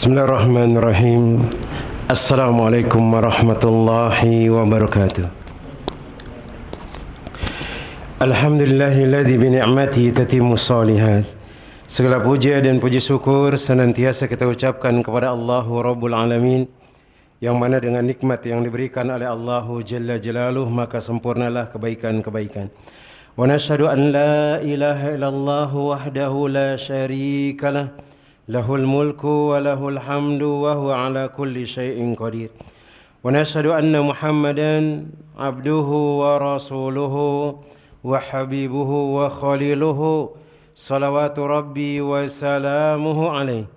Bismillahirrahmanirrahim. Assalamualaikum warahmatullahi wabarakatuh. Alhamdulillahilladzi bi ni'matihi tatimmus shalihat. Segala puja dan puji syukur senantiasa kita ucapkan kepada Allahu Rabbul Alamin, yang mana dengan nikmat yang diberikan oleh Allahu Jalla Jalaluh maka sempurnalah kebaikan-kebaikan. Wa nashhadu an la ilaha illallah wahdahu la syarikalah, lahul mulku wa lahul hamdu wa huwa ala kulli syai'in qadir. Wa nashhadu anna Muhammadan abduhu wa rasuluhu wa habibuhu wa khaliluhu, salawatu rabbi wa salamuhu alaihi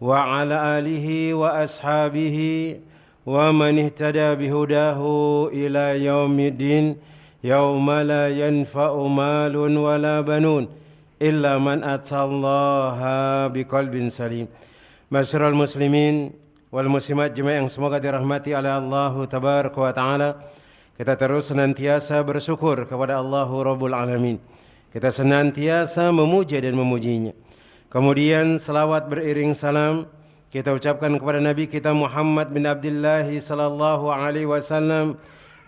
wa ala alihi wa ashabihi wa man ihtada bihudahu ila yaumiddin, yauma la yanfa'u malun wala banun illa man atallaha biqalbin salim. Masyarul muslimin wal muslimat jemaah yang semoga dirahmati oleh Allah tabaraka wa taala, kita terus senantiasa bersyukur kepada Allahu Rabbul Alamin. Kita senantiasa memuja dan memujinya. Kemudian salawat beriring salam kita ucapkan kepada Nabi kita Muhammad bin Abdullah sallallahu alaihi wasallam.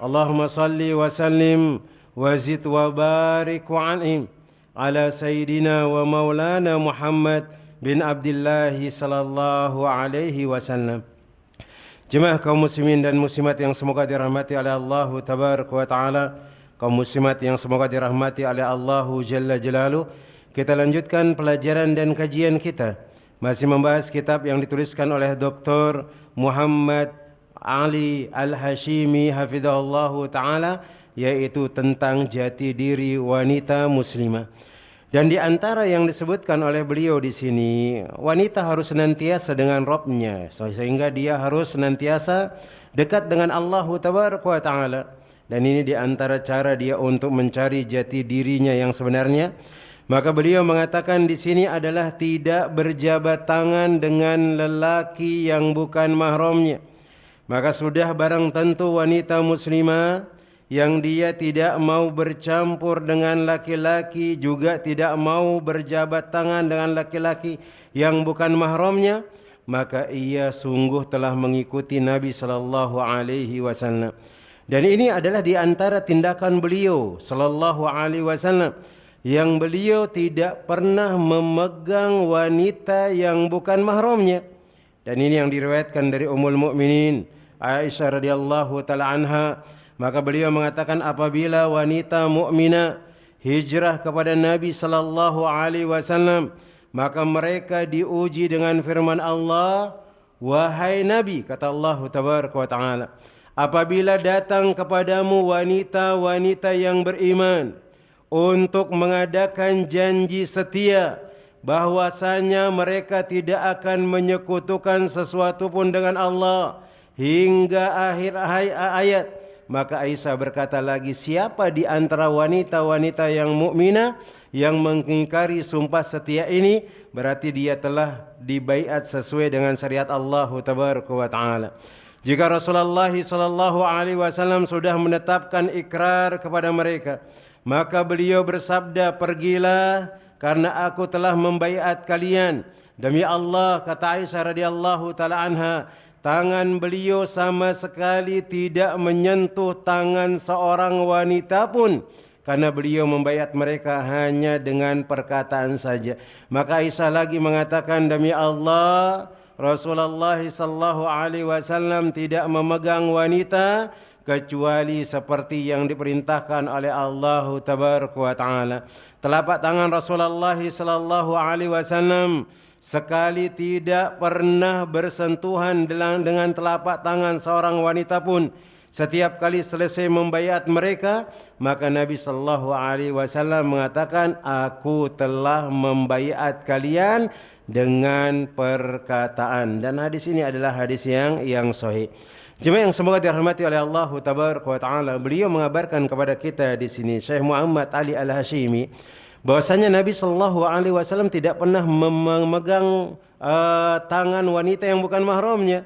Allahumma salli wa sallim wa zid wa barik wa an'im ala sayyidina wa maulana Muhammad bin Abdullah sallallahu alaihi wasallam. Jemaah kaum muslimin dan muslimat yang semoga dirahmati oleh Allah tabaraka wa taala, kaum muslimat yang semoga dirahmati oleh Allah Jalla Jalaluh, kita lanjutkan pelajaran dan kajian kita masih membahas kitab yang dituliskan oleh Dr. Muhammad Ali Al-Hashimi hafizahullahu taala, yaitu tentang jati diri wanita muslimah. Dan di antara yang disebutkan oleh beliau di sini, wanita harus senantiasa dengan Rabbnya, sehingga dia harus senantiasa dekat dengan Allah tabaraka wa taala. Dan ini di antara cara dia untuk mencari jati dirinya yang sebenarnya. Maka beliau mengatakan di sini adalah tidak berjabat tangan dengan lelaki yang bukan mahramnya. Maka sudah barang tentu wanita muslimah yang dia tidak mau bercampur dengan laki-laki, juga tidak mau berjabat tangan dengan laki-laki yang bukan mahramnya, maka ia sungguh telah mengikuti Nabi sallallahu alaihi wasallam. Dan ini adalah di antara tindakan beliau sallallahu alaihi wasallam, yang beliau tidak pernah memegang wanita yang bukan mahramnya. Dan ini yang diriwayatkan dari Ummul Mukminin Aisyah radhiyallahu taala anha. Maka beliau mengatakan apabila wanita mukminah hijrah kepada Nabi sallallahu alaihi wasallam, maka mereka diuji dengan firman Allah, wahai Nabi, kata Allah tabaraka wa taala, apabila datang kepadamu wanita-wanita yang beriman untuk mengadakan janji setia bahwasanya mereka tidak akan menyekutukan sesuatu pun dengan Allah hingga akhir ayat, maka Aisyah berkata lagi, siapa di antara wanita-wanita yang mukminah yang mengingkari sumpah setia ini, berarti dia telah dibaiat sesuai dengan syariat Allah tabaraka wa taala. Jika Rasulullah sallallahu alaihi wasallam sudah menetapkan ikrar kepada mereka, maka beliau bersabda, pergilah karena aku telah membaiat kalian. Demi Allah, kata Aisyah radhiyallahu taala anha, tangan beliau sama sekali tidak menyentuh tangan seorang wanita pun, karena beliau membaiat mereka hanya dengan perkataan saja. Maka Aisyah lagi mengatakan, demi Allah, Rasulullah sallallahu alaihi wasallam tidak memegang wanita kecuali seperti yang diperintahkan oleh Allah tabaraka wa taala. Telapak tangan Rasulullah sallallahu alaihi wasallam sekali tidak pernah bersentuhan dengan telapak tangan seorang wanita pun. Setiap kali selesai membaiat mereka, maka Nabi sallallahu alaihi wasallam mengatakan, aku telah membaiat kalian dengan perkataan. Dan hadis ini adalah hadis yang sahih. Jemaah yang semoga dirahmati oleh Allah tabaraka wa taala, beliau mengabarkan kepada kita di sini, Syekh Muhammad Ali Al-Hashimi, bahwasanya Nabi sallallahu alaihi wasallam tidak pernah memegang tangan wanita yang bukan mahramnya.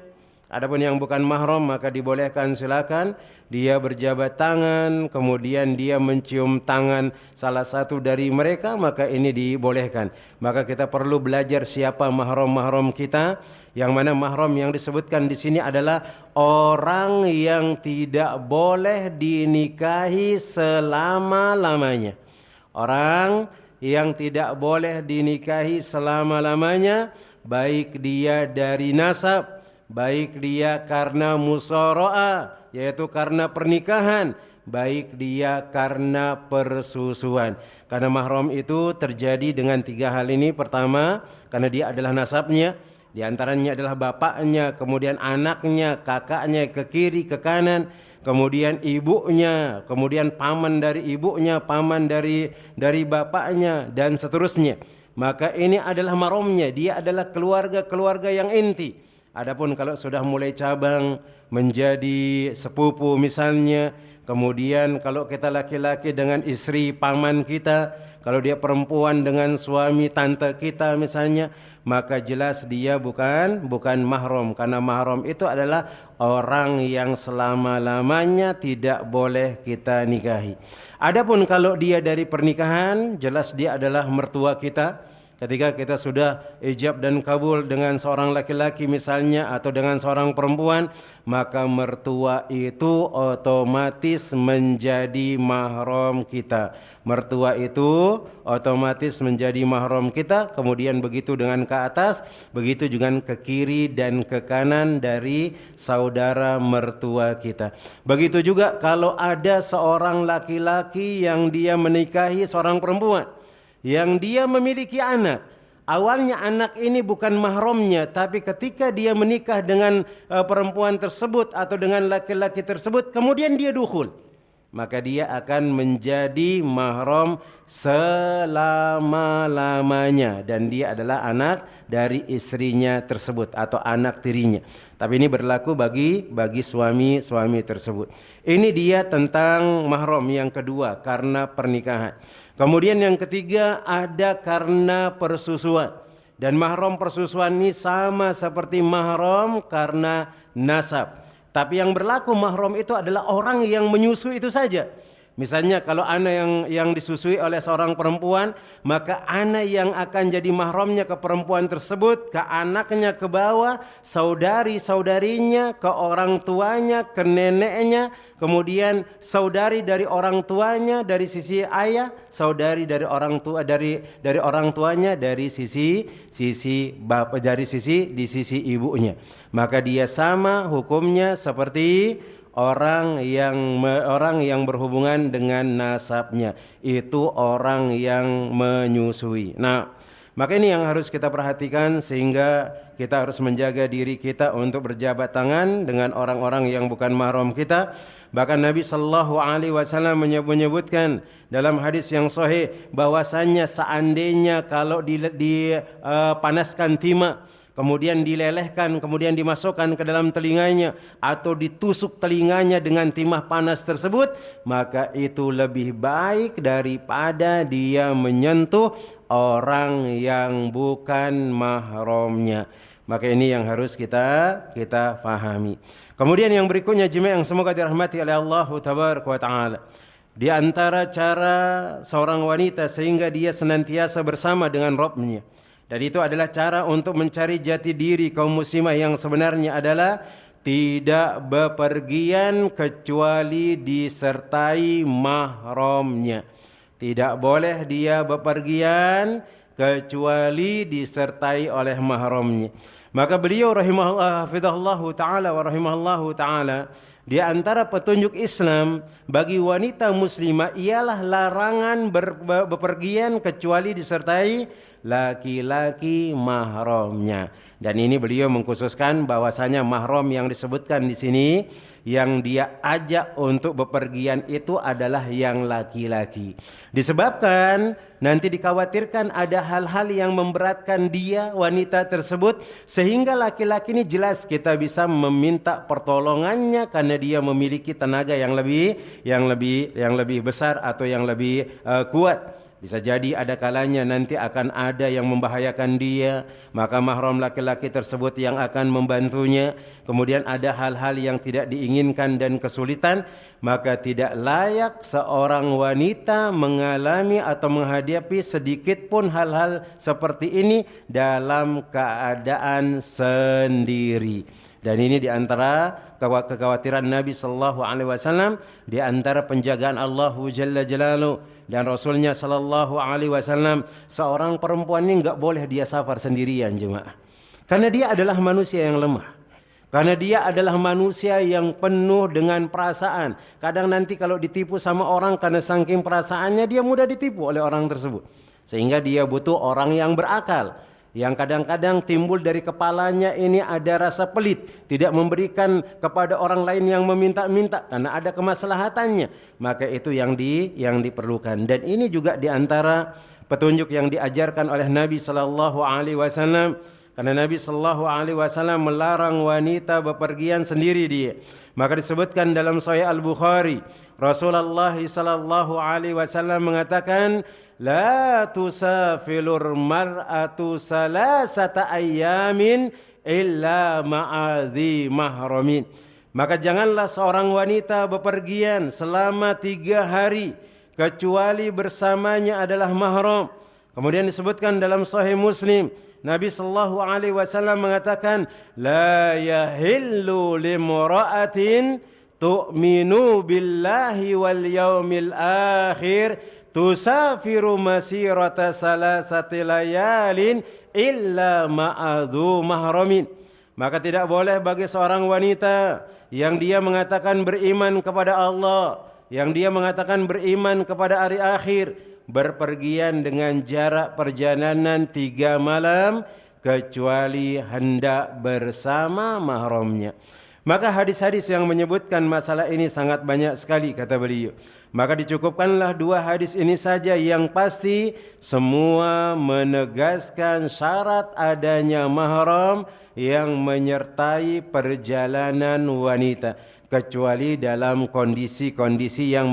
Adapun yang bukan mahram maka dibolehkan, silakan dia berjabat tangan, kemudian dia mencium tangan salah satu dari mereka, maka ini dibolehkan. Maka kita perlu belajar siapa mahram-mahram kita. Yang mana mahram yang disebutkan di sini adalah orang yang tidak boleh dinikahi selama-lamanya. Orang yang tidak boleh dinikahi selama-lamanya, baik dia dari nasab, baik dia karena musyarakah, yaitu karena pernikahan, baik dia karena persusuan. Karena mahram itu terjadi dengan 3 hal ini. Pertama, karena dia adalah nasabnya, di antaranya adalah bapaknya, kemudian anaknya, kakaknya ke kiri, ke kanan, kemudian ibunya, kemudian paman dari ibunya, paman dari bapaknya, dan seterusnya. Maka ini adalah mahramnya, dia adalah keluarga-keluarga yang inti. Adapun kalau sudah mulai cabang menjadi sepupu misalnya, kemudian kalau kita laki-laki dengan istri paman kita, kalau dia perempuan dengan suami tante kita misalnya, maka jelas dia bukan mahram. Karena mahram itu adalah orang yang selama-lamanya tidak boleh kita nikahi. Adapun kalau dia dari pernikahan, jelas dia adalah mertua kita. Ketika kita sudah ijab dan kabul dengan seorang laki-laki misalnya, atau dengan seorang perempuan, maka mertua itu otomatis menjadi mahram kita. Mertua itu otomatis menjadi mahram kita. Kemudian begitu dengan ke atas, begitu juga ke kiri dan ke kanan dari saudara mertua kita. Begitu juga kalau ada seorang laki-laki yang dia menikahi seorang perempuan, yang dia memiliki anak. Awalnya anak ini bukan mahramnya, tapi ketika dia menikah dengan perempuan tersebut atau dengan laki-laki tersebut, kemudian dia dukhul, maka dia akan menjadi mahram selama-lamanya, dan dia adalah anak dari istrinya tersebut atau anak tirinya. Tapi ini berlaku bagi suami-suami tersebut. Ini dia tentang mahram yang kedua, karena pernikahan. Kemudian yang ketiga ada karena persusuan. Dan mahram persusuan ini sama seperti mahram karena nasab. Tapi yang berlaku mahram itu adalah orang yang menyusui itu saja. Misalnya kalau anak yang disusui oleh seorang perempuan, maka anak yang akan jadi mahramnya ke perempuan tersebut, ke anaknya ke bawah, saudari-saudarinya, ke orang tuanya, ke neneknya, kemudian saudari dari orang tuanya dari sisi ayah, saudari dari orang tua dari orang tuanya dari sisi bapak, dari sisi ibunya. Maka dia sama hukumnya seperti orang yang berhubungan dengan nasabnya, itu orang yang menyusui. Nah, maka ini yang harus kita perhatikan, sehingga kita harus menjaga diri kita untuk berjabat tangan dengan orang-orang yang bukan mahram kita. Bahkan Nabi sallallahu alaihi wasallam menyebutkan dalam hadis yang sahih bahwasanya seandainya kalau dipanaskan timah, kemudian dilelehkan, kemudian dimasukkan ke dalam telinganya, atau ditusuk telinganya dengan timah panas tersebut, maka itu lebih baik daripada dia menyentuh orang yang bukan mahramnya. Maka ini yang harus kita fahami. Kemudian yang berikutnya, jemaah yang semoga dirahmati oleh Allah tabaraka wa taala, di antara cara seorang wanita sehingga dia senantiasa bersama dengan Rabbnya, dan itu adalah cara untuk mencari jati diri kaum muslimah yang sebenarnya adalah tidak bepergian kecuali disertai mahramnya. Tidak boleh dia bepergian kecuali disertai oleh mahramnya. Maka beliau rahimahullah hafizahullahu taala wa rahimahullahu taala, di antara petunjuk Islam bagi wanita muslimah ialah larangan bepergian kecuali disertai laki-laki mahramnya. Dan ini beliau mengkhususkan bahwasanya mahram yang disebutkan di sini yang dia ajak untuk bepergian itu adalah yang laki-laki. Disebabkan nanti dikhawatirkan ada hal-hal yang memberatkan dia, wanita tersebut, sehingga laki-laki ini jelas kita bisa meminta pertolongannya karena dia memiliki tenaga yang lebih besar atau yang lebih kuat. Bisa jadi ada kalanya nanti akan ada yang membahayakan dia, maka mahram laki-laki tersebut yang akan membantunya. Kemudian ada hal-hal yang tidak diinginkan dan kesulitan, maka tidak layak seorang wanita mengalami atau menghadapi sedikit pun hal-hal seperti ini dalam keadaan sendiri. Dan ini diantara kekhawatiran Nabi sallallahu alaihi wasallam, diantara penjagaan Allah Jalla Jalaluhu dan Rasulnya sallallahu alaihi wasallam. Seorang perempuan ini enggak boleh dia safar sendirian, jemaah. Karena dia adalah manusia yang lemah. Karena dia adalah manusia yang penuh dengan perasaan. Kadang nanti kalau ditipu sama orang karena saking perasaannya, dia mudah ditipu oleh orang tersebut. Sehingga dia butuh orang yang berakal, yang kadang-kadang timbul dari kepalanya ini ada rasa pelit, tidak memberikan kepada orang lain yang meminta-minta karena ada kemaslahatannya, maka itu yang diperlukan. Dan ini juga diantara petunjuk yang diajarkan oleh Nabi sallallahu alaihi wasallam, karena Nabi sallallahu alaihi wasallam melarang wanita bepergian sendiri dia. Maka disebutkan dalam Sahih Al-Bukhari, Rasulullah sallallahu alaihi wasallam mengatakan, la tusafilur mar'atu salasata ayyamin illa ma'adhi mahramin. Maka janganlah seorang wanita bepergian selama 3 hari kecuali bersamanya adalah mahram. Kemudian disebutkan dalam Sahih Muslim, Nabi sallallahu alaihi wasallam mengatakan, la yahillu limra'atin tu'minu billahi wal yaumil akhir tusafiru masirata salasati layalin illa ma'adhu mahramin. Maka tidak boleh bagi seorang wanita yang dia mengatakan beriman kepada Allah, yang dia mengatakan beriman kepada hari akhir, berpergian dengan jarak perjalanan 3 malam kecuali hendak bersama mahramnya. Maka hadis-hadis yang menyebutkan masalah ini sangat banyak sekali, kata beliau. Maka dicukupkanlah 2 hadis ini saja yang pasti semua menegaskan syarat adanya mahram yang menyertai perjalanan wanita, kecuali dalam kondisi-kondisi yang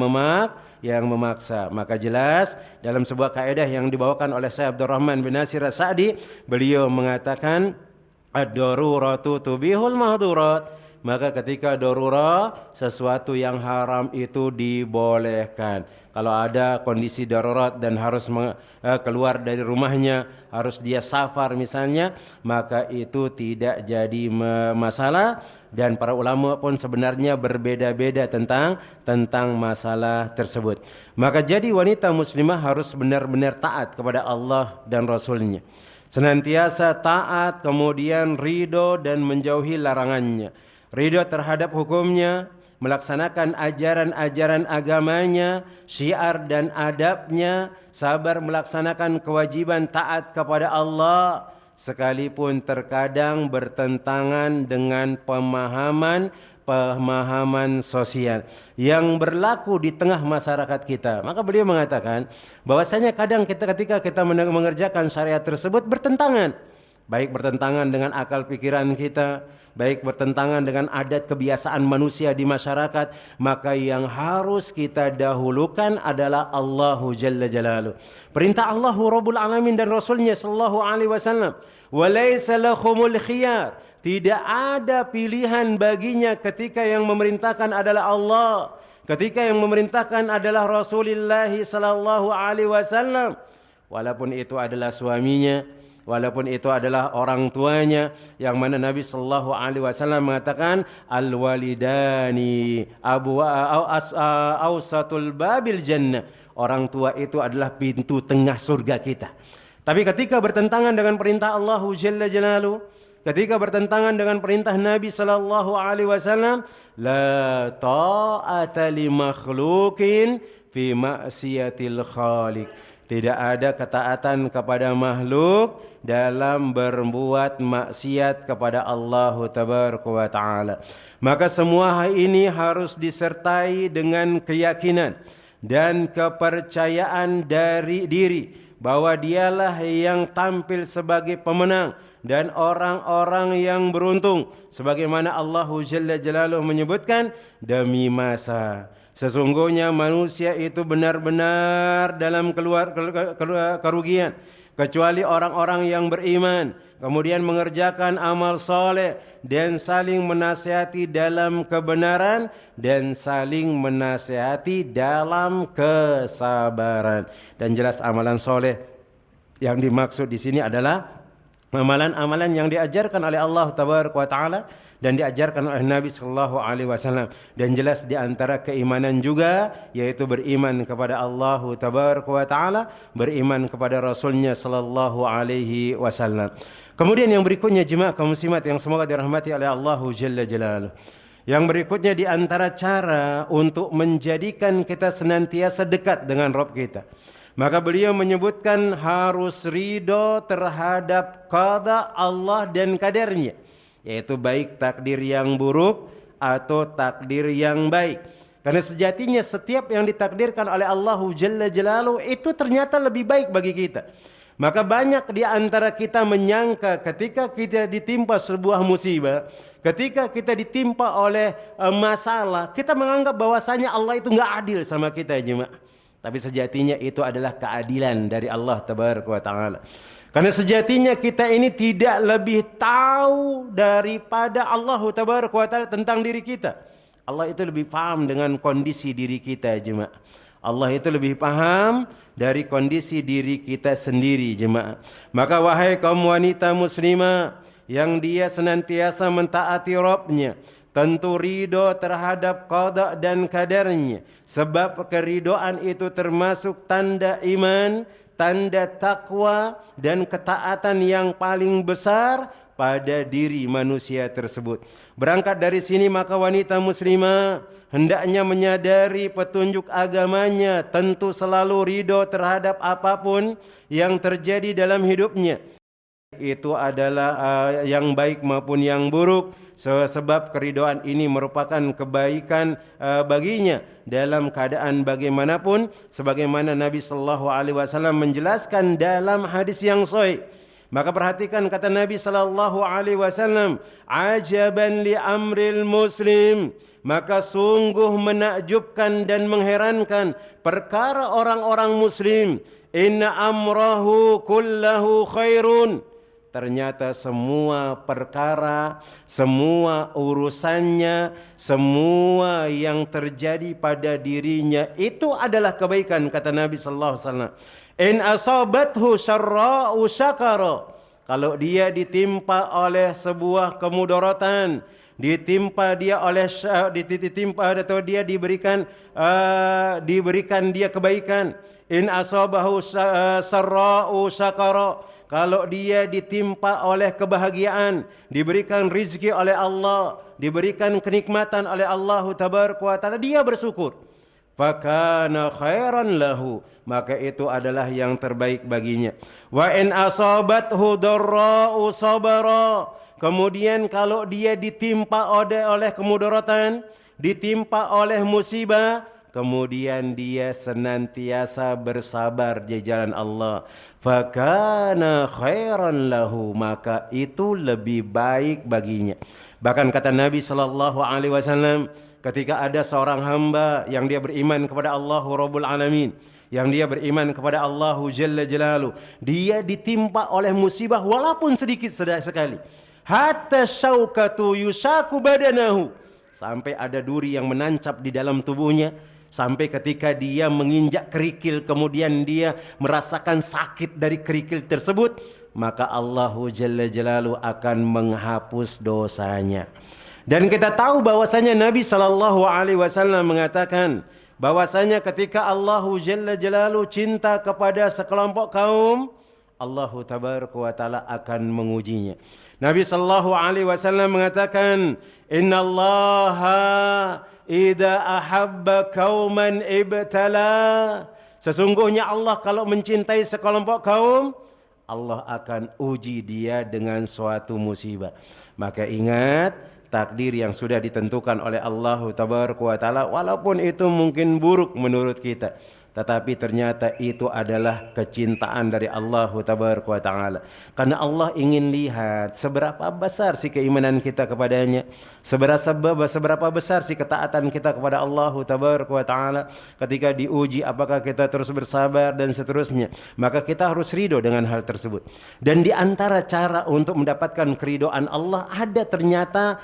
memaksa. Maka jelas dalam sebuah kaidah yang dibawakan oleh Syekh Abdurrahman bin Nasir As-Sa'di, beliau mengatakan ad-daruratu tubihul mahdurat. Maka ketika darurat, sesuatu yang haram itu dibolehkan. Kalau ada kondisi darurat dan harus keluar dari rumahnya, harus dia safar misalnya, maka itu tidak jadi masalah. Dan para ulama pun sebenarnya berbeda-beda tentang masalah tersebut. Maka jadi wanita muslimah harus benar-benar taat kepada Allah dan Rasulnya, senantiasa taat, kemudian ridho dan menjauhi larangannya. Ridho terhadap hukumnya, melaksanakan ajaran-ajaran agamanya, syiar dan adabnya, sabar melaksanakan kewajiban taat kepada Allah, sekalipun terkadang bertentangan dengan pemahaman sosial yang berlaku di tengah masyarakat kita. Maka beliau mengatakan bahwasanya kadang ketika kita mengerjakan syariat tersebut bertentangan, baik bertentangan dengan akal pikiran kita, baik bertentangan dengan adat kebiasaan manusia di masyarakat, maka yang harus kita dahulukan adalah Allahu Jalla Jalaluhu. Perintah Allahu Rabbul Alamin dan Rasulnya sallallahu alaihi wasallam, walaysa lahumul khiyar, tidak ada pilihan baginya ketika yang memerintahkan adalah Allah, ketika yang memerintahkan adalah Rasulullah sallallahu alaihi wasallam, walaupun itu adalah suaminya, walaupun itu adalah orang tuanya, yang mana Nabi sallallahu alaihi wasallam mengatakan al-walidani awsatul babil jannah, orang tua itu adalah pintu tengah surga kita. Tapi ketika bertentangan dengan perintah Allah Jalla Jalaluhu, ketika bertentangan dengan perintah Nabi sallallahu alaihi wasallam, la ta'ata li makhluqin fi ma'siyatil khaliq. Tidak ada ketaatan kepada makhluk dalam berbuat maksiat kepada Allah Tabaraka wa Ta'ala. Maka semua hal ini harus disertai dengan keyakinan dan kepercayaan dari diri bahwa dialah yang tampil sebagai pemenang dan orang-orang yang beruntung. Sebagaimana Allah Jalla Jalaluhu menyebutkan, demi masa Sesungguhnya manusia itu benar-benar dalam kerugian kecuali orang-orang yang beriman, kemudian mengerjakan amal soleh dan saling menasihati dalam kebenaran dan saling menasihati dalam kesabaran. Dan jelas amalan soleh yang dimaksud di sini adalah amalan-amalan yang diajarkan oleh Allah Tabaraka wa Taala dan diajarkan oleh Nabi sallallahu alaihi wasallam, dan jelas di antara keimanan juga yaitu beriman kepada Allah Tabaraka wa Taala, beriman kepada Rasulnya sallallahu alaihi wasallam. Kemudian yang berikutnya jemaah kaum muslimat yang semoga dirahmati oleh Allah Jalla Jalaluhu. Yang berikutnya di antara cara untuk menjadikan kita senantiasa dekat dengan Rabb kita, maka beliau menyebutkan harus ridho terhadap qada Allah dan kadarnya, yaitu baik takdir yang buruk atau takdir yang baik. Karena sejatinya setiap yang ditakdirkan oleh Allah Jalla Jalaluhu itu ternyata lebih baik bagi kita. Maka banyak di antara kita menyangka ketika kita ditimpa sebuah musibah, ketika kita ditimpa oleh masalah, kita menganggap bahwasanya Allah itu enggak adil sama kita, jemaah. Tapi sejatinya itu adalah keadilan dari Allah Tabaraka wa Taala. Karena sejatinya kita ini tidak lebih tahu daripada Allah Tabaraka wa Taala tentang diri kita. Allah itu lebih paham dengan kondisi diri kita, jemaah. Allah itu lebih paham dari kondisi diri kita sendiri, jemaah. Maka wahai kaum wanita muslimah yang dia senantiasa mentaati Rabbnya, tentu ridho terhadap qada dan kadarnya, sebab keridoan itu termasuk tanda iman, tanda takwa dan ketaatan yang paling besar pada diri manusia tersebut. Berangkat dari sini maka wanita muslimah hendaknya menyadari petunjuk agamanya, tentu selalu ridho terhadap apapun yang terjadi dalam hidupnya. Itu adalah yang baik maupun yang buruk, sebab keridoan ini merupakan kebaikan baginya dalam keadaan bagaimanapun, sebagaimana Nabi sallallahu alaihi wasallam menjelaskan dalam hadis yang sahih. Maka perhatikan kata Nabi sallallahu alaihi wasallam, ajaban li amril muslim, maka sungguh menakjubkan dan mengherankan perkara orang-orang muslim, inna amrahu kullahu khairun. Ternyata semua perkara, semua urusannya, semua yang terjadi pada dirinya itu adalah kebaikan, kata Nabi sallallahu alaihi wasallam. In asabathu syarra'u syakara. Kalau dia ditimpa oleh sebuah kemudaratan, ditimpa dia oleh atau dia diberikan dia kebaikan. In asabahu sarra'u syakara. Kalau dia ditimpa oleh kebahagiaan, diberikan rizki oleh Allah, diberikan kenikmatan oleh Allah Tabaraka wa Ta'ala, dia bersyukur. Fakana khairan lahu, maka itu adalah yang terbaik baginya. Wa in asabathu darra'u sabara. Kemudian kalau dia ditimpa oleh kemudaratan, ditimpa oleh musibah, kemudian dia senantiasa bersabar di jalan Allah, fakana khairan lahu, maka itu lebih baik baginya. Bahkan kata Nabi sallallahu alaihi wasallam, ketika ada seorang hamba yang dia beriman kepada Allah Rabbul Alamin, yang dia beriman kepada Allah Jalla Jalaluhu, dia ditimpa oleh musibah walaupun sedikit sekali, hatta syaukatu yusaku badanahu, sampai ada duri yang menancap di dalam tubuhnya, sampai ketika dia menginjak kerikil kemudian dia merasakan sakit dari kerikil tersebut, maka Allah Jalla Jalaluhu akan menghapus dosanya. Dan kita tahu bahwasanya Nabi sallallahu alaihi wasallam mengatakan bahwasanya ketika Allah Jalla Jalaluhu cinta kepada sekelompok kaum, Allah Tabaraka wa Ta'ala akan mengujinya. Nabi sallallahu alaihi wasallam mengatakan, innallaha idza ahabba qauman ibtala. Sesungguhnya Allah kalau mencintai sekelompok kaum, Allah akan uji dia dengan suatu musibah. Maka ingat, takdir yang sudah ditentukan oleh Allah Tabaraka wa Ta'ala, walaupun itu mungkin buruk menurut kita, tetapi ternyata itu adalah kecintaan dari Allah Tabaraka wa Ta'ala. Karena Allah ingin lihat seberapa besar sih keimanan kita kepadanya, seberapa besar sih ketaatan kita kepada Allah Tabaraka wa Ta'ala. Ketika diuji apakah kita terus bersabar dan seterusnya, maka kita harus ridho dengan hal tersebut. Dan di antara cara untuk mendapatkan keridhaan Allah ada ternyata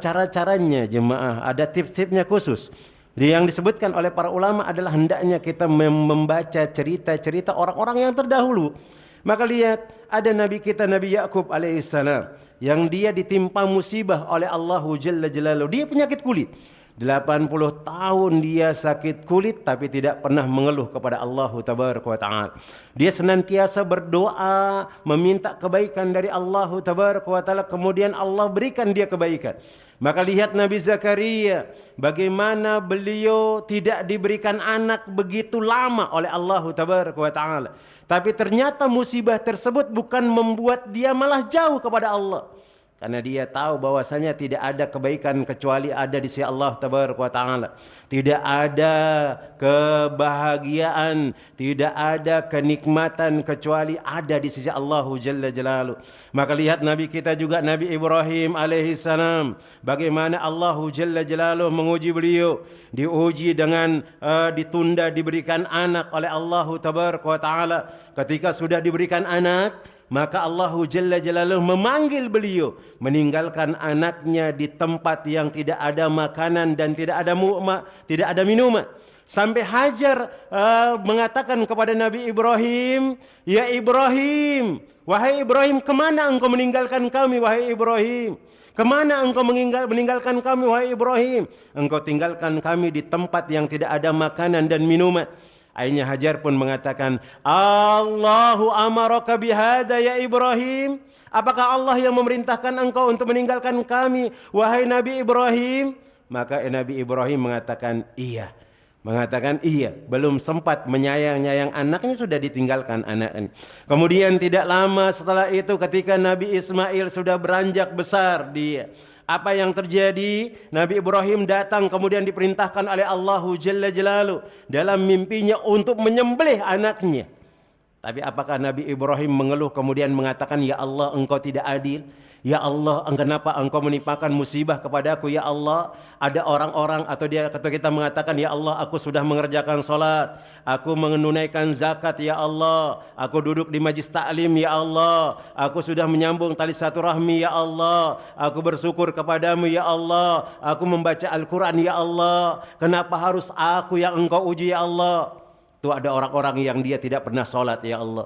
cara-caranya jemaah, ada tips-tipsnya khusus. Yang disebutkan oleh para ulama adalah hendaknya kita membaca cerita-cerita orang-orang yang terdahulu. Maka lihat, ada Nabi kita Nabi Yakub alaihissalam yang dia ditimpa musibah oleh Allahu Jalla Jalaluhu. Dia penyakit kulit. 80 tahun dia sakit kulit tapi tidak pernah mengeluh kepada Allah Tabaraka wa Ta'ala. Dia senantiasa berdoa meminta kebaikan dari Allah Tabaraka wa Ta'ala, kemudian Allah berikan dia kebaikan. Maka lihat Nabi Zakaria, bagaimana beliau tidak diberikan anak begitu lama oleh Allah Tabaraka wa Ta'ala. Tapi ternyata musibah tersebut bukan membuat dia malah jauh kepada Allah. Karena dia tahu bahwasanya tidak ada kebaikan kecuali ada di sisi Allah Tabaraka wa Ta'ala. Tidak ada kebahagiaan, tidak ada kenikmatan kecuali ada di sisi Allah Jalla Jalaluhu. Maka lihat Nabi kita juga Nabi Ibrahim alaihissalam, bagaimana Allah Jalla Jalaluhu menguji beliau. Diuji dengan ditunda diberikan anak oleh Allah Tabaraka wa Ta'ala. Ketika sudah diberikan anak, maka Allah Jalla Jalaluhu memanggil beliau, meninggalkan anaknya di tempat yang tidak ada makanan dan tidak ada minuman. Sampai Hajar mengatakan kepada Nabi Ibrahim, "Ya Ibrahim, wahai Ibrahim, kemana engkau meninggalkan kami, wahai Ibrahim? Kemana engkau meninggalkan kami, wahai Ibrahim? Engkau tinggalkan kami di tempat yang tidak ada makanan dan minuman." Akhirnya Hajar pun mengatakan, "Allahu amaraka bihada ya Ibrahim? Apakah Allah yang memerintahkan engkau untuk meninggalkan kami, wahai Nabi Ibrahim?" Maka Nabi Ibrahim mengatakan iya. Belum sempat menyayang-nyayang anaknya sudah ditinggalkan anaknya. Kemudian tidak lama setelah itu ketika Nabi Ismail sudah beranjak besar dia, apa yang terjadi? Nabi Ibrahim datang kemudian diperintahkan oleh Allahu Jalla Jalaluhu dalam mimpinya untuk menyembelih anaknya. Tapi apakah Nabi Ibrahim mengeluh kemudian mengatakan, "Ya Allah, engkau tidak adil. Ya Allah, kenapa engkau menimpakan musibah kepadaku? Ya Allah." Ada orang-orang atau kita mengatakan, "Ya Allah, aku sudah mengerjakan salat, aku menunaikan zakat, ya Allah, aku duduk di majlis taklim, ya Allah, aku sudah menyambung tali silaturahmi, ya Allah, aku bersyukur kepadamu, ya Allah, aku membaca Al-Quran, ya Allah. Kenapa harus aku yang engkau uji, ya Allah?" Itu ada orang-orang yang dia tidak pernah salat, ya Allah.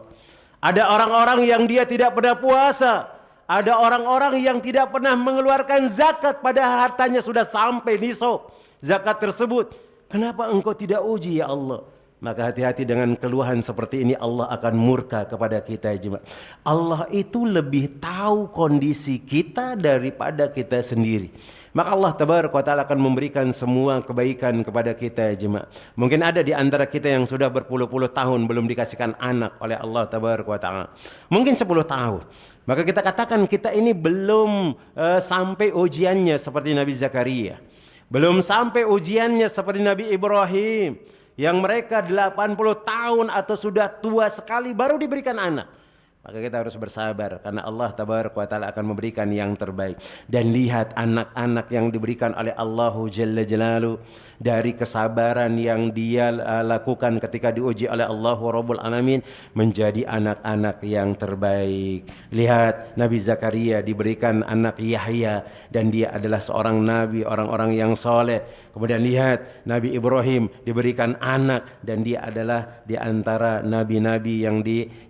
Ada orang-orang yang dia tidak pernah puasa. Ada orang-orang yang tidak pernah mengeluarkan zakat padahal hartanya sudah sampai nisab zakat tersebut. Kenapa engkau tidak uji, ya Allah? Maka hati-hati dengan keluhan seperti ini, Allah akan murka kepada kita, jemaah. Allah itu lebih tahu kondisi kita daripada kita sendiri. Maka Allah Tabaraka wa Ta'ala akan memberikan semua kebaikan kepada kita, jemaah. Mungkin ada di antara kita yang sudah berpuluh-puluh tahun belum dikasihkan anak oleh Allah Tabaraka wa Ta'ala. Mungkin 10 tahun. Maka kita katakan kita ini belum sampai ujiannya seperti Nabi Zakaria. Belum sampai ujiannya seperti Nabi Ibrahim, yang mereka 80 tahun atau sudah tua sekali baru diberikan anak. Maka kita harus bersabar karena Allah Tabaraka wa Ta'ala akan memberikan yang terbaik. Dan lihat anak-anak yang diberikan oleh Allahu Jalla Jalaluhu dari kesabaran yang dia lakukan ketika diuji oleh Allahu Rabbul Alamin menjadi anak-anak yang terbaik. Lihat Nabi Zakaria diberikan anak Yahya dan dia adalah seorang nabi, orang-orang yang soleh. Kemudian lihat Nabi Ibrahim diberikan anak dan dia adalah di antara nabi-nabi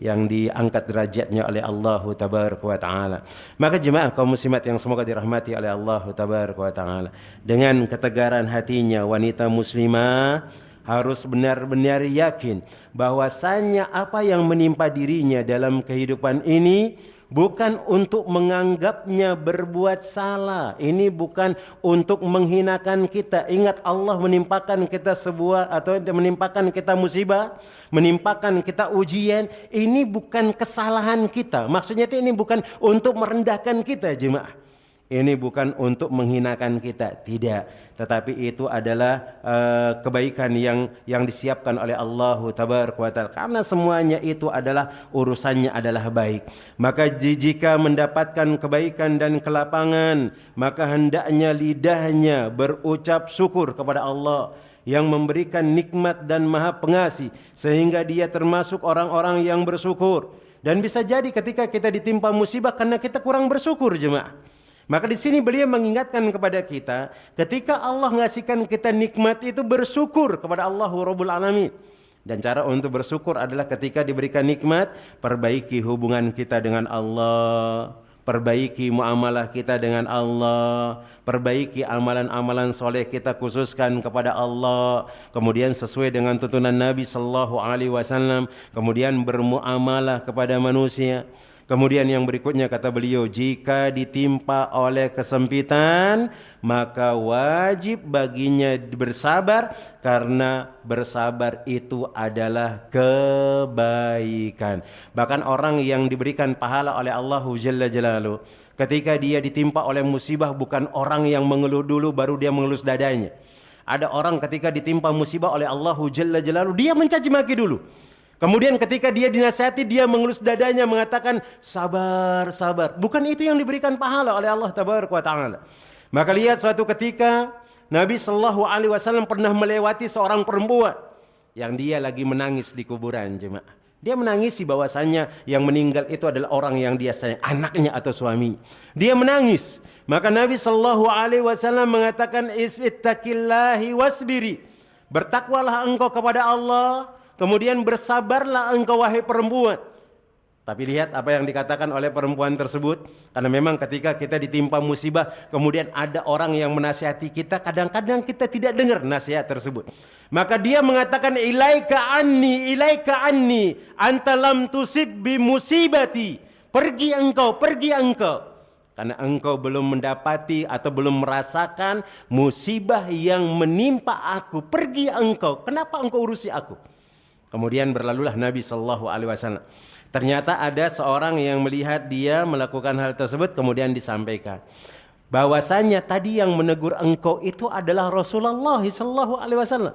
yang diangkat derajatnya oleh Allah Tabaraka wa Ta'ala. Maka jemaah kaum muslimat yang semoga dirahmati oleh Allah Tabaraka wa Ta'ala, dengan ketegaran hatinya wanita muslimah harus benar-benar yakin bahwasanya apa yang menimpa dirinya dalam kehidupan ini bukan untuk menganggapnya berbuat salah. Ini bukan untuk menghinakan kita. Ingat, Allah menimpakan kita sebuah atau menimpakan kita musibah, menimpakan kita ujian. Ini bukan kesalahan kita. Maksudnya ini bukan untuk merendahkan kita, jemaah. Ini bukan untuk menghinakan kita, tidak. Tetapi itu adalah kebaikan yang disiapkan oleh Allah Tabaraka wa Ta'ala. Karena semuanya itu adalah urusannya adalah baik. Maka jika mendapatkan kebaikan dan kelapangan, maka hendaknya lidahnya berucap syukur kepada Allah yang memberikan nikmat dan maha pengasih, sehingga dia termasuk orang-orang yang bersyukur. Dan bisa jadi ketika kita ditimpa musibah karena kita kurang bersyukur, jemaah. Maka di sini beliau mengingatkan kepada kita, ketika Allah ngasihkan kita nikmat itu bersyukur kepada Allah Rabbul Alamin. Dan cara untuk bersyukur adalah ketika diberikan nikmat, perbaiki hubungan kita dengan Allah, perbaiki muamalah kita dengan Allah, perbaiki amalan-amalan soleh kita khususkan kepada Allah, kemudian sesuai dengan tuntunan Nabi sallallahu alaihi wasallam, kemudian bermuamalah kepada manusia. Kemudian yang berikutnya kata beliau, jika ditimpa oleh kesempitan, maka wajib baginya bersabar, karena bersabar itu adalah kebaikan. Bahkan orang yang diberikan pahala oleh Allah Jalla Jalaluhu, ketika dia ditimpa oleh musibah, bukan orang yang mengeluh dulu baru dia mengelus dadanya. Ada orang ketika ditimpa musibah oleh Allah Jalla Jalaluhu, dia mencaci maki dulu. Kemudian ketika dia dinasihati, dia mengelus dadanya mengatakan sabar, sabar. Bukan itu yang diberikan pahala oleh Allah Tabaraka wa Ta'ala. Maka lihat suatu ketika Nabi sallallahu alaihi wasallam pernah melewati seorang perempuan yang dia lagi menangis di kuburan, jemaah. Dia menangisi bahwasannya yang meninggal itu adalah orang yang dia sayang, anaknya atau suami. Dia menangis. Maka Nabi sallallahu alaihi wasallam mengatakan ittaqillahi wasbiri. Bertakwalah engkau kepada Allah, kemudian bersabarlah engkau wahai perempuan. Tapi lihat apa yang dikatakan oleh perempuan tersebut. Karena memang ketika kita ditimpa musibah, kemudian ada orang yang menasihati kita, kadang-kadang kita tidak dengar nasihat tersebut. Maka dia mengatakan ilaika anni, anta lam tusib bi musibati. Pergi engkau, pergi engkau. Karena engkau belum mendapati atau belum merasakan musibah yang menimpa aku. Pergi engkau, kenapa engkau urusi aku? Kemudian berlalulah Nabi sallallahu alaihi wasallam. Ternyata ada seorang yang melihat dia melakukan hal tersebut, kemudian disampaikan bahwasanya tadi yang menegur engkau itu adalah Rasulullah sallallahu alaihi wasallam.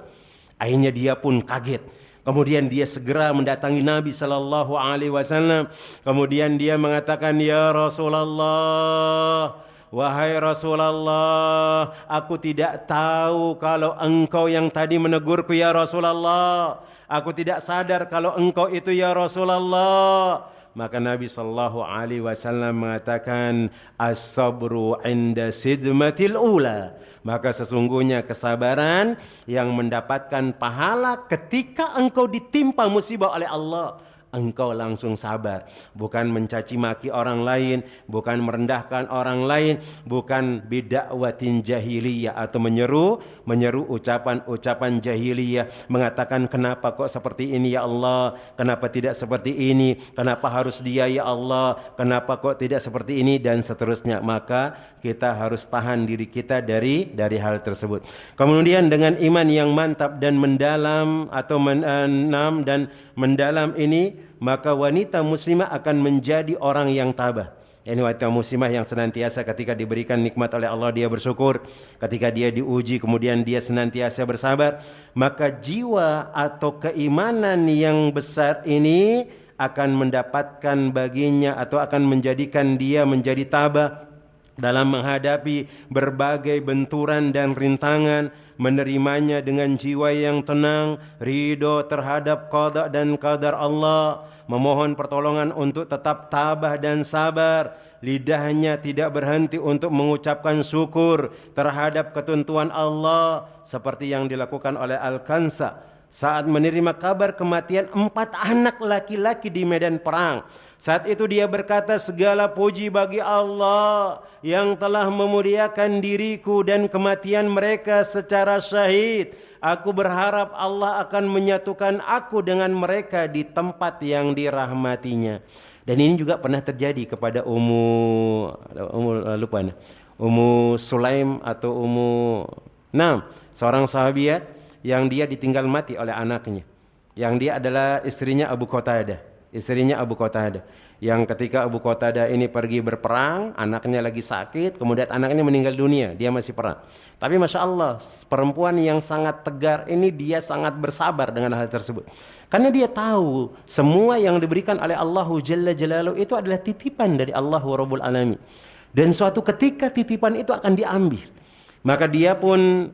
Akhirnya dia pun kaget. Kemudian dia segera mendatangi Nabi sallallahu alaihi wasallam. Kemudian dia mengatakan, "Ya Rasulullah, wahai Rasulullah, aku tidak tahu kalau engkau yang tadi menegurku ya Rasulullah. Aku tidak sadar kalau engkau itu ya Rasulullah." Maka Nabi sallallahu alaihi wasallam mengatakan, "As-sabru 'inda sidmatil ula." Maka sesungguhnya kesabaran yang mendapatkan pahala ketika engkau ditimpa musibah oleh Allah, engkau langsung sabar, bukan mencaci maki orang lain, bukan merendahkan orang lain, bukan bid'awatin jahiliyah atau menyeru ucapan-ucapan jahiliyah, mengatakan kenapa kok seperti ini ya Allah, kenapa tidak seperti ini, kenapa harus dia ya Allah, kenapa kok tidak seperti ini, dan seterusnya. Maka kita harus tahan diri kita dari hal tersebut. Kemudian dengan iman yang mantap dan mendalam atau mendalam ini, maka wanita muslimah akan menjadi orang yang tabah. Ini wanita muslimah yang senantiasa ketika diberikan nikmat oleh Allah dia bersyukur, ketika dia diuji kemudian dia senantiasa bersabar. Maka jiwa atau keimanan yang besar ini akan mendapatkan baginya atau akan menjadikan dia menjadi tabah dalam menghadapi berbagai benturan dan rintangan, menerimanya dengan jiwa yang tenang, ridho terhadap qada dan qadar Allah, memohon pertolongan untuk tetap tabah dan sabar, lidahnya tidak berhenti untuk mengucapkan syukur terhadap ketentuan Allah, seperti yang dilakukan oleh Al-Kansa saat menerima kabar kematian 4 anak laki-laki di medan perang. Saat itu dia berkata, segala puji bagi Allah yang telah memuliakan diriku dan kematian mereka secara syahid. Aku berharap Allah akan menyatukan aku dengan mereka di tempat yang dirahmatinya. Dan ini juga pernah terjadi kepada Ummu Sulaim atau seorang sahabiat yang dia ditinggal mati oleh anaknya, yang dia adalah istrinya Abu Qatadah. istrinya Abu Qatadah. Yang ketika Abu Qatadah ini pergi berperang, anaknya lagi sakit, kemudian anaknya meninggal dunia, dia masih perang. Tapi Masya Allah, perempuan yang sangat tegar ini dia sangat bersabar dengan hal tersebut. Karena dia tahu semua yang diberikan oleh Allah Jalla Jalaluhu itu adalah titipan dari Allah Rabbul Alamin. Dan suatu ketika titipan itu akan diambil. Maka dia pun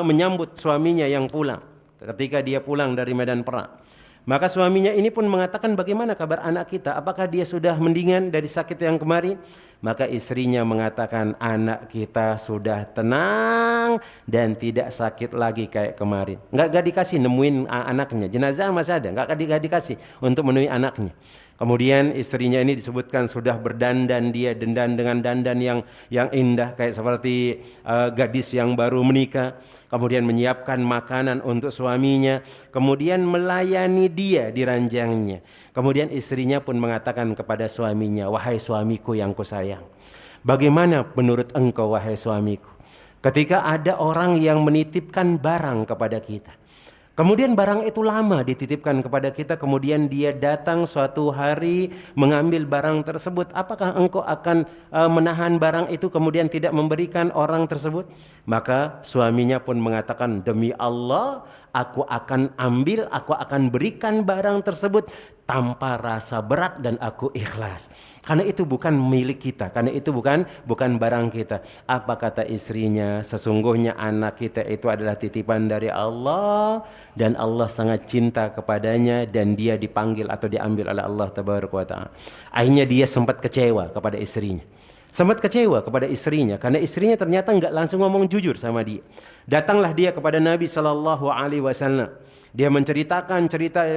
menyambut suaminya yang pulang. Ketika dia pulang dari medan perang. Maka suaminya ini pun mengatakan, bagaimana kabar anak kita? Apakah dia sudah mendingan dari sakit yang kemarin? Maka istrinya mengatakan, anak kita sudah tenang dan tidak sakit lagi kayak kemarin. Nggak dikasih nemuin anaknya. Jenazah masih ada, nggak dikasih untuk menemui anaknya. Kemudian istrinya ini disebutkan sudah berdandan, dia dandan dengan dandan yang indah kayak seperti gadis yang baru menikah. Kemudian menyiapkan makanan untuk suaminya, kemudian melayani dia di ranjangnya. Kemudian istrinya pun mengatakan kepada suaminya, wahai suamiku yang kusayang, bagaimana menurut engkau wahai suamiku, ketika ada orang yang menitipkan barang kepada kita, kemudian barang itu lama dititipkan kepada kita, kemudian dia datang suatu hari mengambil barang tersebut. Apakah engkau akan menahan barang itu kemudian tidak memberikan orang tersebut? Maka suaminya pun mengatakan, demi Allah, aku akan ambil, aku akan berikan barang tersebut tanpa rasa berat dan aku ikhlas. Karena itu bukan milik kita, karena itu bukan barang kita. Apa kata istrinya? Sesungguhnya anak kita itu adalah titipan dari Allah dan Allah sangat cinta kepadanya dan dia dipanggil atau diambil oleh Allah Tabaraka wa Ta'ala. Akhirnya dia sempat kecewa kepada istrinya. Karena istrinya ternyata enggak langsung ngomong jujur sama dia. Datanglah dia kepada Nabi SAW. Dia menceritakan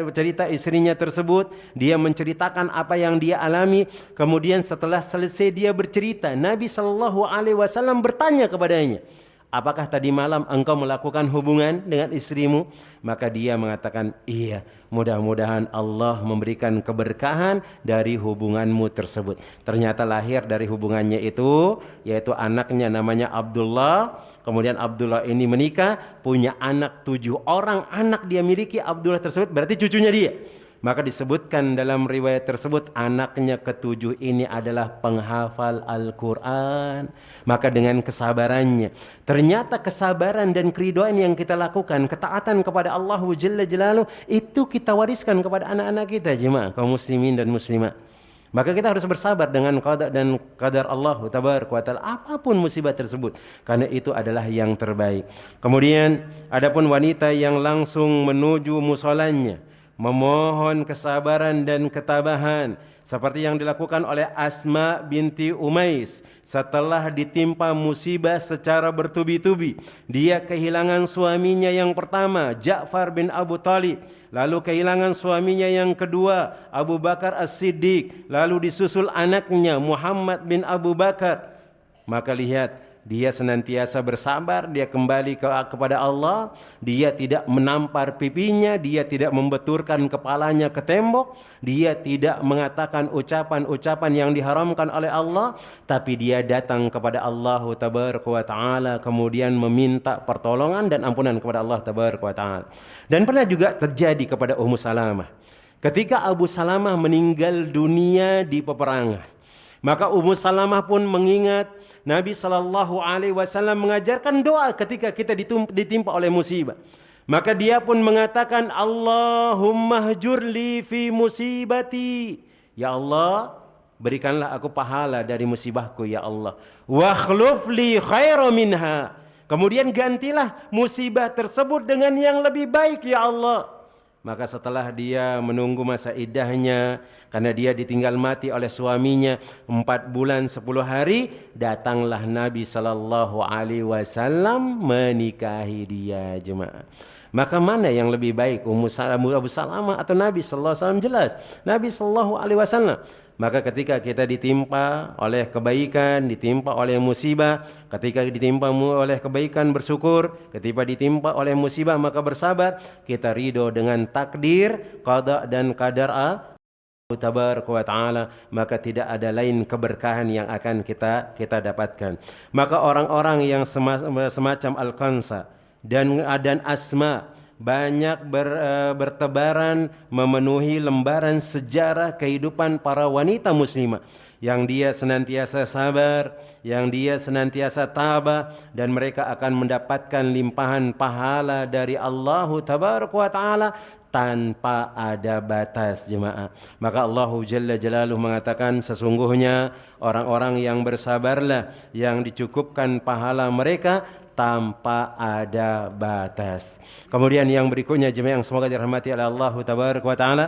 cerita istrinya tersebut. Dia menceritakan apa yang dia alami. Kemudian setelah selesai dia bercerita, Nabi SAW bertanya kepadanya, apakah tadi malam engkau melakukan hubungan dengan istrimu? Maka dia mengatakan, iya, mudah-mudahan Allah memberikan keberkahan dari hubunganmu tersebut. Ternyata lahir dari hubungannya itu, yaitu anaknya namanya Abdullah. Kemudian Abdullah ini menikah, punya anak 7 orang. Anak dia miliki Abdullah tersebut berarti cucunya dia. Maka disebutkan dalam riwayat tersebut, anaknya ke-7 ini adalah penghafal Al-Quran. Maka dengan kesabarannya, ternyata kesabaran dan keridhaan yang kita lakukan, ketaatan kepada Allah Jalla Jalaluhu, itu kita wariskan kepada anak-anak kita, jemaah kaum muslimin dan muslimat. Maka kita harus bersabar dengan qada dan qadar Allah Tabaraka wa Ta'ala, apapun musibah tersebut, karena itu adalah yang terbaik. Kemudian adapun wanita yang langsung menuju musolanya, memohon kesabaran dan ketabahan, seperti yang dilakukan oleh Asma binti Umais. Setelah ditimpa musibah secara bertubi-tubi, dia kehilangan suaminya yang pertama, Ja'far bin Abu Talib, lalu kehilangan suaminya yang kedua, Abu Bakar As-Siddiq, lalu disusul anaknya Muhammad bin Abu Bakar. Maka lihat, dia senantiasa bersabar, dia kembali kepada Allah, dia tidak menampar pipinya, dia tidak membenturkan kepalanya ke tembok, dia tidak mengatakan ucapan-ucapan yang diharamkan oleh Allah, tapi dia datang kepada Allah Tabaraka wa Ta'ala, kemudian meminta pertolongan dan ampunan kepada Allah Tabaraka wa Ta'ala. Dan pernah juga terjadi kepada Ummu Salamah. Ketika Abu Salamah meninggal dunia di peperangan, maka Ummu Salamah pun mengingat Nabi SAW mengajarkan doa ketika kita ditimpa oleh musibah. Maka dia pun mengatakan, Allahumma hjurli fi musibati. Ya Allah, berikanlah aku pahala dari musibahku ya Allah. Wa khlufli khairan minha. Kemudian gantilah musibah tersebut dengan yang lebih baik ya Allah. Maka setelah dia menunggu masa iddahnya, karena dia ditinggal mati oleh suaminya 4 bulan 10 hari, datanglah Nabi SAW menikahi dia, jemaah. Maka mana yang lebih baik, Abu Salamah atau Nabi SAW? Jelas Nabi SAW. Maka ketika kita ditimpa oleh kebaikan, ditimpa oleh musibah, ketika ditimpa oleh kebaikan bersyukur, ketika ditimpa oleh musibah maka bersabar, kita ridho dengan takdir, qada dan qadar Allah Tabaraka wa Ta'ala, maka tidak ada lain keberkahan yang akan kita dapatkan. Maka orang-orang yang semacam Al-Qansa dan Asma, banyak bertebaran memenuhi lembaran sejarah kehidupan para wanita muslimah yang dia senantiasa sabar, yang dia senantiasa tabah, dan mereka akan mendapatkan limpahan pahala dari Allah Tabaraka wa Ta'ala tanpa ada batas, jemaah. Maka Allah Jalla Jalaluhu mengatakan, sesungguhnya orang-orang yang bersabarlah yang dicukupkan pahala mereka tanpa ada batas. Kemudian yang berikutnya, jemaah yang semoga dirahmati oleh Allah Tabaraka wa Ta'ala,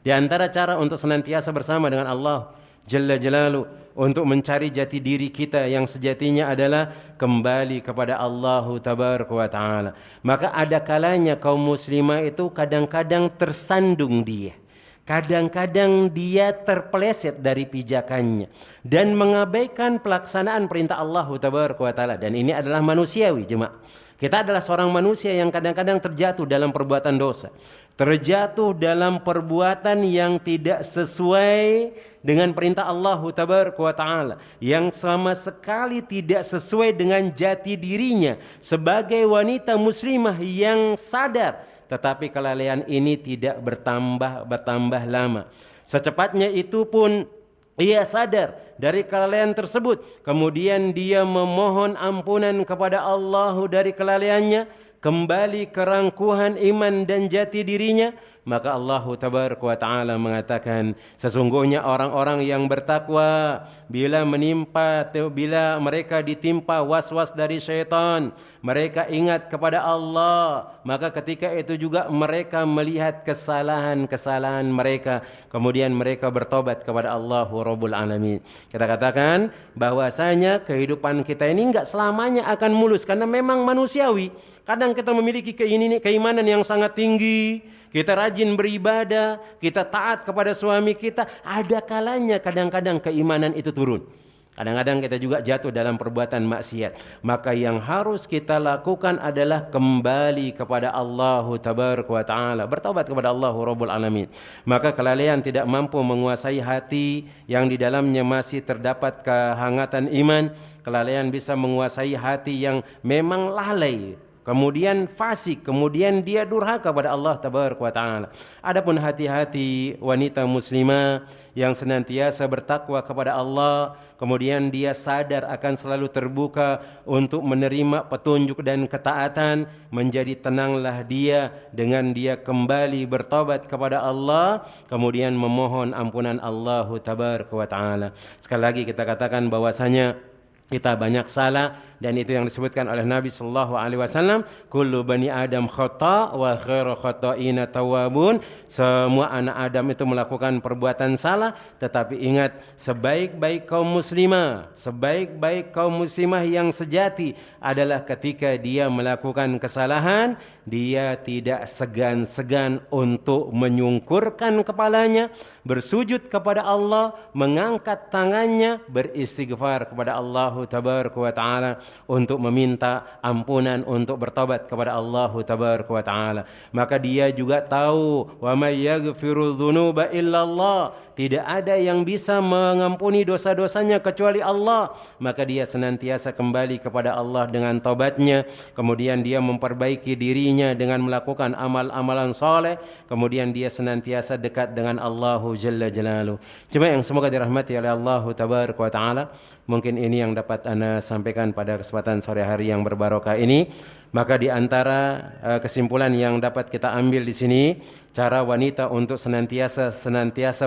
di antara cara untuk senantiasa bersama dengan Allah Jalla Jalaluhu untuk mencari jati diri kita yang sejatinya adalah kembali kepada Allah Tabaraka wa Ta'ala. Maka ada kalanya kaum muslimah itu kadang-kadang tersandung dia. Kadang-kadang dia terpeleset dari pijakannya dan mengabaikan pelaksanaan perintah Allah Tabaraka wa Ta'ala. Dan ini adalah manusiawi, jemaah. Kita adalah seorang manusia yang kadang-kadang terjatuh dalam perbuatan dosa, terjatuh dalam perbuatan yang tidak sesuai dengan perintah Allah Tabaraka wa Ta'ala, yang sama sekali tidak sesuai dengan jati dirinya sebagai wanita muslimah yang sadar. Tetapi kelalaian ini tidak bertambah lama. Secepatnya itu pun ia sadar dari kelalaian tersebut. Kemudian dia memohon ampunan kepada Allah dari kelalaiannya, kembali ke rangkuhan iman dan jati dirinya. Maka Allah Tabaraka wa Ta'ala mengatakan, sesungguhnya orang-orang yang bertakwa bila mereka ditimpa was-was dari syaitan, mereka ingat kepada Allah, maka ketika itu juga mereka melihat kesalahan-kesalahan mereka, kemudian mereka bertobat kepada Allah Rabbul Alamin. Kita katakan bahwasanya kehidupan kita ini enggak selamanya akan mulus, karena memang manusiawi. Kadang kita memiliki keimanan yang sangat tinggi, kita rajin beribadah, kita taat kepada suami kita. Ada kalanya kadang-kadang keimanan itu turun. Kadang-kadang kita juga jatuh dalam perbuatan maksiat. Maka yang harus kita lakukan adalah kembali kepada Allah Tabaraka wa Ta'ala, bertaubat kepada Allah Rabbul Alamin. Maka kelalaian tidak mampu menguasai hati yang di dalamnya masih terdapat kehangatan iman. Kelalaian bisa menguasai hati yang memang lalai, kemudian fasik, kemudian dia durhaka pada Allah Tabaraka wa Ta'ala. Adapun hati-hati wanita muslimah yang senantiasa bertakwa kepada Allah, kemudian dia sadar akan selalu terbuka untuk menerima petunjuk dan ketaatan, menjadi tenanglah dia dengan dia kembali bertobat kepada Allah, kemudian memohon ampunan Allah Tabaraka wa Ta'ala. Sekali lagi kita katakan bahwasanya kita banyak salah, dan itu yang disebutkan oleh Nabi sallallahu alaihi wasallam, kullu bani Adam khata wa khairu khata'ina tawwabun. Semua anak Adam itu melakukan perbuatan salah, tetapi ingat, sebaik-baik kaum muslimah yang sejati adalah ketika dia melakukan kesalahan, dia tidak segan-segan untuk menyungkurkan kepalanya, bersujud kepada Allah, mengangkat tangannya, beristighfar kepada Allah Tabaraka wa Ta'ala untuk meminta ampunan, untuk bertobat kepada Allah Tabaraka wa Ta'ala. Maka dia juga tahu, wa may yaghfiru dzunuba illallah, tidak ada yang bisa mengampuni dosa-dosanya kecuali Allah. Maka dia senantiasa kembali kepada Allah dengan taubatnya, kemudian dia memperbaiki dirinya dengan melakukan amal-amalan soleh, kemudian dia senantiasa dekat dengan Allah Jalla Jalaluhu. Cuma yang semoga dirahmati oleh Allah Tabaraka wa Ta'ala, mungkin ini yang dapat Ana sampaikan pada kesempatan sore hari yang berbarokah ini. Maka di antara kesimpulan yang dapat kita ambil di sini, cara wanita untuk senantiasa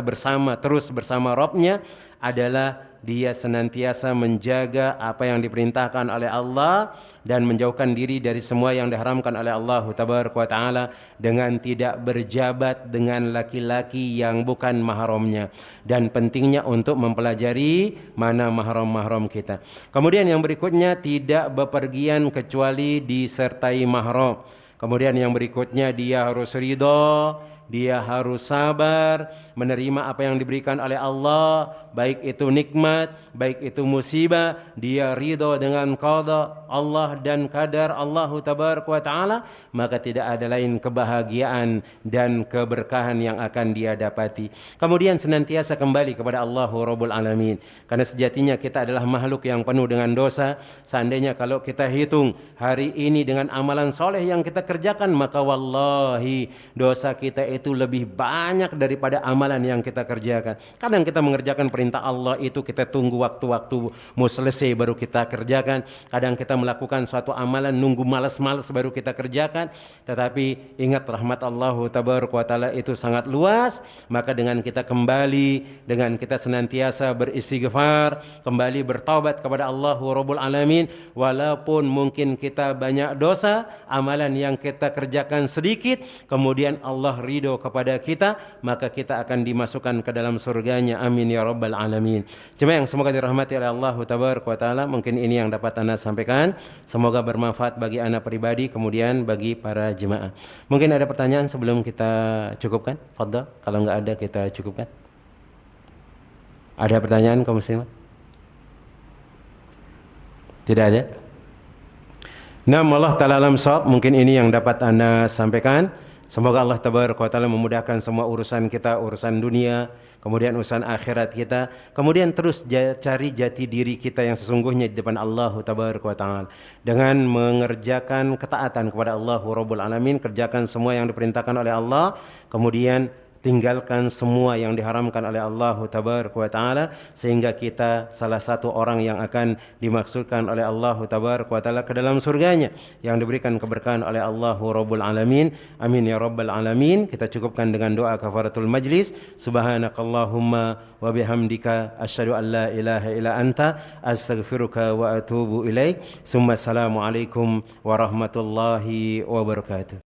bersama, terus bersama Rabb-nya adalah dia senantiasa menjaga apa yang diperintahkan oleh Allah dan menjauhkan diri dari semua yang diharamkan oleh Allah Tabaraka wa Ta'ala, dengan tidak berjabat dengan laki-laki yang bukan mahramnya, dan pentingnya untuk mempelajari mana mahram-mahram kita. Kemudian yang berikutnya, tidak bepergian kecuali disertai mahram. Kemudian yang berikutnya, dia harus ridha dia harus sabar menerima apa yang diberikan oleh Allah, baik itu nikmat, baik itu musibah. Dia ridho dengan qada Allah dan qadar Allah tabaraka wa taala, maka tidak ada lain kebahagiaan dan keberkahan yang akan dia dapati. Kemudian senantiasa kembali kepada Allah Rabbul Alamin, karena sejatinya kita adalah makhluk yang penuh dengan dosa. Seandainya kalau kita hitung hari ini dengan amalan soleh yang kita kerjakan, maka wallahi dosa kita itu lebih banyak daripada amalan yang kita kerjakan. Kadang kita mengerjakan perintah Allah itu kita tunggu waktu-waktu mau selesai baru kita kerjakan. Kadang kita melakukan suatu amalan nunggu malas-malas baru kita kerjakan. Tetapi ingat, rahmat Allah tabaraka wa taala itu sangat luas. Maka dengan kita kembali, dengan kita senantiasa beristighfar, kembali bertaubat kepada Allah Rabbul Alamin, walaupun mungkin kita banyak dosa, amalan yang kita kerjakan sedikit, kemudian Allah ridho kepada kita, maka kita akan dimasukkan ke dalam surganya. Amin ya rabbal alamin. Jemaah yang semoga dirahmati oleh Allah tabaraka wa taala, mungkin ini yang dapat Anda sampaikan. Semoga bermanfaat bagi Anda pribadi, kemudian bagi para jemaah. Mungkin ada pertanyaan sebelum kita cukupkan? Fadhal, kalau enggak ada kita cukupkan. Ada pertanyaan kaum muslimat? Tidak ada? Nah, Allah Ta'ala alam shawab, mungkin ini yang dapat Anda sampaikan. Semoga Allah Tabaraka wa Ta'ala memudahkan semua urusan kita, urusan dunia, kemudian urusan akhirat kita, kemudian terus cari jati diri kita yang sesungguhnya di depan Allah Tabaraka wa Ta'ala dengan mengerjakan ketaatan kepada Allah Rabbul Alamin, kerjakan semua yang diperintahkan oleh Allah, kemudian tinggalkan semua yang diharamkan oleh Allah Tabaraka wa Ta'ala, sehingga kita salah satu orang yang akan dimaksudkan oleh Allah Tabaraka wa Ta'ala ke dalam surganya, yang diberikan keberkahan oleh Allah Rabbul Alamin. Amin ya rabbal alamin. Kita cukupkan dengan doa kafaratul majlis. Subhanakallahumma wa bihamdika asyhadu an la ilaha illa anta astaghfiruka wa atubu ilaik. Summa assalamu alaikum warahmatullahi wabarakatuh.